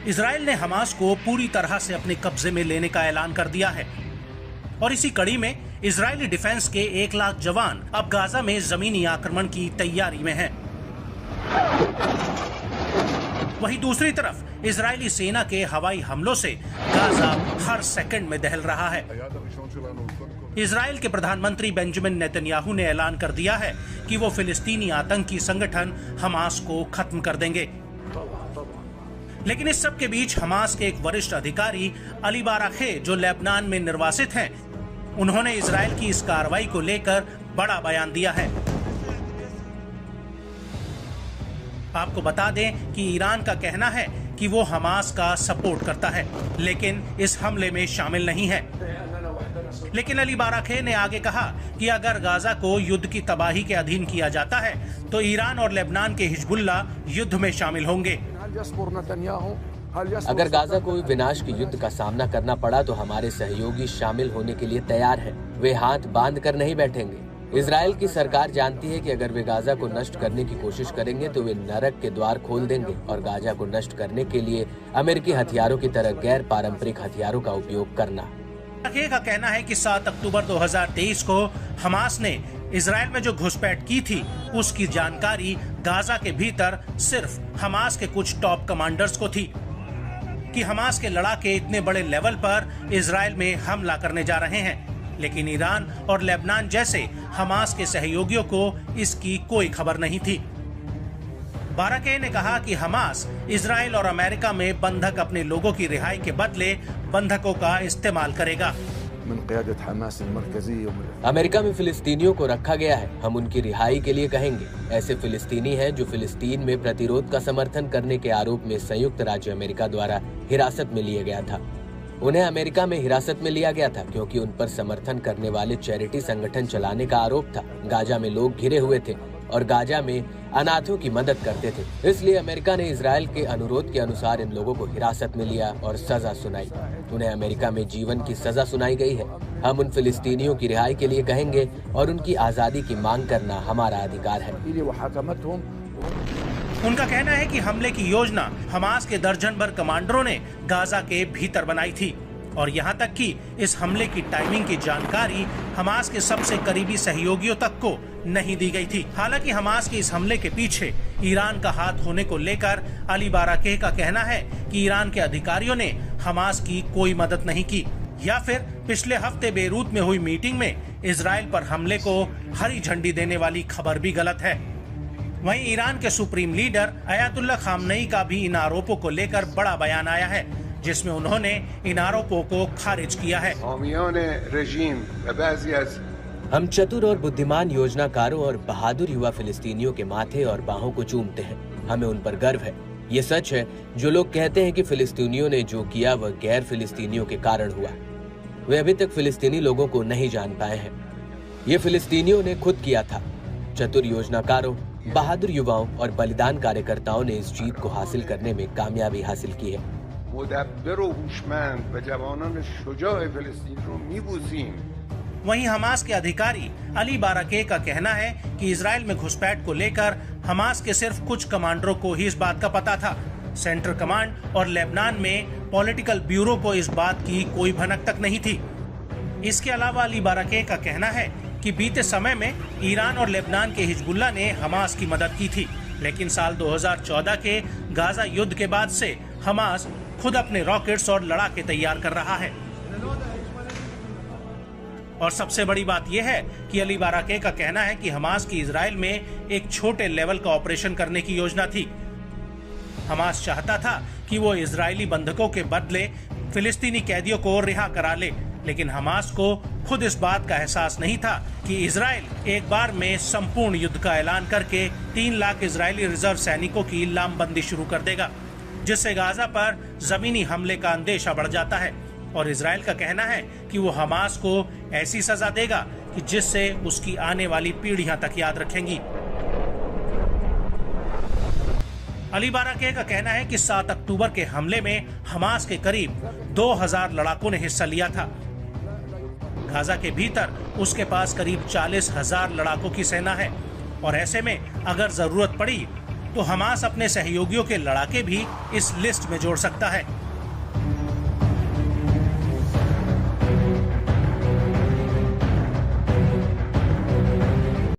Israel ने Hamas को पूरी तरह से अपने कब्जे में लेने का ऐलान कर दिया है और इसी कड़ी में इजरायली डिफेंस के 1 लाख जवान अब गाजा में जमीनी आक्रमण की तैयारी में हैं। वहीं दूसरी तरफ इजरायली सेना के हवाई हमलों से गाजा हर सेकंड में दहल रहा है। इजराइल के प्रधानमंत्री बेंजामिन नेतन्याहू ने ऐलान कर दिया है कि वो फिलिस्तीनी आतंकी संगठन हमास को खत्म कर देंगे। लेकिन इस सब के बीच हमास के एक वरिष्ठ अधिकारी अली बाराखे, जो लेबनान में निर्वासित हैं, उन्होंने इजराइल की इस कार्रवाई को लेकर बड़ा बयान दिया है। आपको बता दें कि ईरान का कहना है कि वो हमास का सपोर्ट करता है, लेकिन इस हमले में शामिल नहीं है। लेकिन अली बाराखे ने आगे कहा कि अगर गाजा को युद्ध की तबाही के अधीन किया जाता है तो ईरान और लेबनान के हिजबुल्ला युद्ध में शामिल होंगे। अगर गाजा को विनाश के युद्ध का सामना करना पड़ा तो हमारे सहयोगी शामिल होने के लिए तैयार हैं। वे हाथ बांध कर नहीं बैठेंगे। इजराइल की सरकार जानती है कि अगर वे गाजा को नष्ट करने की कोशिश करेंगे तो वे नरक के द्वार खोल देंगे और गाजा को नष्ट करने के लिए अमेरिकी हथियारों की तरह गैर पारंपरिक हथियारों का उपयोग करना। का कहना है कि 7 अक्टूबर 2023 को हमास ने इजराइल में जो घुसपैठ की थी उसकी जानकारी गाजा के भीतर सिर्फ हमास के कुछ टॉप कमांडर्स को थी कि हमास के लड़ाके इतने बड़े लेवल पर इजराइल में हमला करने जा रहे हैं। लेकिन ईरान और लेबनान जैसे हमास के सहयोगियों को इसकी कोई खबर नहीं थी। बाराके ने कहा कि हमास इजराइल और अमेरिका में बंधक अपने लोगों की रिहाई के बदले बंधकों का इस्तेमाल करेगा। अमेरिका में फिलिस्तीनियों को रखा गया है, हम उनकी रिहाई के लिए कहेंगे। ऐसे फिलिस्तीनी हैं जो फिलिस्तीन में प्रतिरोध का समर्थन करने के आरोप में संयुक्त राज्य अमेरिका द्वारा हिरासत में लिया गया था। उन्हें अमेरिका में हिरासत में लिया गया था क्योंकि उन पर समर्थन करने वाले चैरिटी संगठन चलाने का आरोप था। गाजा में लोग घिरे हुए थे और गाजा में अनाथों की मदद करते थे। इसलिए अमेरिका ने इजराइल के अनुरोध के अनुसार इन लोगों को हिरासत में लिया और सजा सुनाई। उन्हें अमेरिका में जीवन की सजा सुनाई गई है। हम उन फिलिस्तीनियों की रिहाई के लिए कहेंगे और उनकी आजादी की मांग करना हमारा अधिकार है। उनका कहना है कि हमले की योजना हमास के दर्जन भर कमांडरों ने गाजा के भीतर बनाई थी और यहाँ तक कि इस हमले की टाइमिंग की जानकारी हमास के सबसे करीबी सहयोगियों तक को नहीं दी गई थी। हालांकि हमास के इस हमले के पीछे ईरान का हाथ होने को लेकर अली बाराके का कहना है कि ईरान के अधिकारियों ने हमास की कोई मदद नहीं की या फिर पिछले हफ्ते बेरूत में हुई मीटिंग में इजराइल पर हमले को हरी झंडी देने वाली खबर भी गलत है। वहीं ईरान के सुप्रीम लीडर अयातुल्ला खामनेई का भी इन आरोपों को लेकर बड़ा बयान आया है, जिसमें उन्होंने इन आरोपों को खारिज किया है। हम चतुर और बुद्धिमान योजनाकारों और बहादुर युवा फिलिस्तीनियों के माथे और बाहों को चूमते हैं। हमें उन पर गर्व है। ये सच है जो लोग कहते हैं कि फिलिस्तीनियों ने जो किया वह गैर फिलिस्तीनियों के कारण हुआ। वे अभी तक फिलिस्तीनी लोगों को नहीं जान पाए हैं। ये फिलिस्तीनियों ने खुद किया था। चतुर योजनाकारों, बहादुर युवाओं और बलिदान कार्यकर्ताओं ने इस जीत को हासिल करने में कामयाबी हासिल की है। वहीं हमास के अधिकारी अली बाराके का कहना है कि इजराइल में घुसपैठ को लेकर हमास के सिर्फ कुछ कमांडरों को ही इस बात का पता था। सेंट्रल कमांड और लेबनान में पॉलिटिकल ब्यूरो को इस बात की कोई भनक तक नहीं थी। इसके अलावा अली बाराके का कहना है कि बीते समय में ईरान और लेबनान के हिजबुल्ला ने हमास की मदद की थी, लेकिन साल 2014 के गाजा युद्ध के बाद से हमास खुद अपने रॉकेट्स और लड़ाके तैयार कर रहा है। और सबसे बड़ी बात यह है कि अली बाराके का कहना है कि हमास की इजराइल में एक छोटे लेवल का ऑपरेशन करने की योजना थी। हमास चाहता था कि वो इजरायली बंधकों के बदले फिलिस्तीनी कैदियों को रिहा करा ले, लेकिन हमास को खुद इस बात का एहसास नहीं था कि इजराइल एक बार में संपूर्ण युद्ध का ऐलान करके 3 लाख इजरायली रिजर्व सैनिकों की लामबंदी शुरू कर देगा, जिससे गाजा पर जमीनी हमले का अंदेशा बढ़ जाता है। और इजराइल का कहना है कि वो हमास को ऐसी सजा देगा कि जिससे उसकी आने वाली पीढ़ियां तक याद रखेंगी। अली बाराके का कहना है कि 7 अक्टूबर के हमले में हमास के करीब 2000 लड़ाकों ने हिस्सा लिया था। गाजा के भीतर उसके पास करीब 40,000 लड़ाकों की सेना है और ऐसे में अगर जरूरत पड़ी तो हमास अपने सहयोगियों के लड़ाके भी इस लिस्ट में जोड़ सकता है।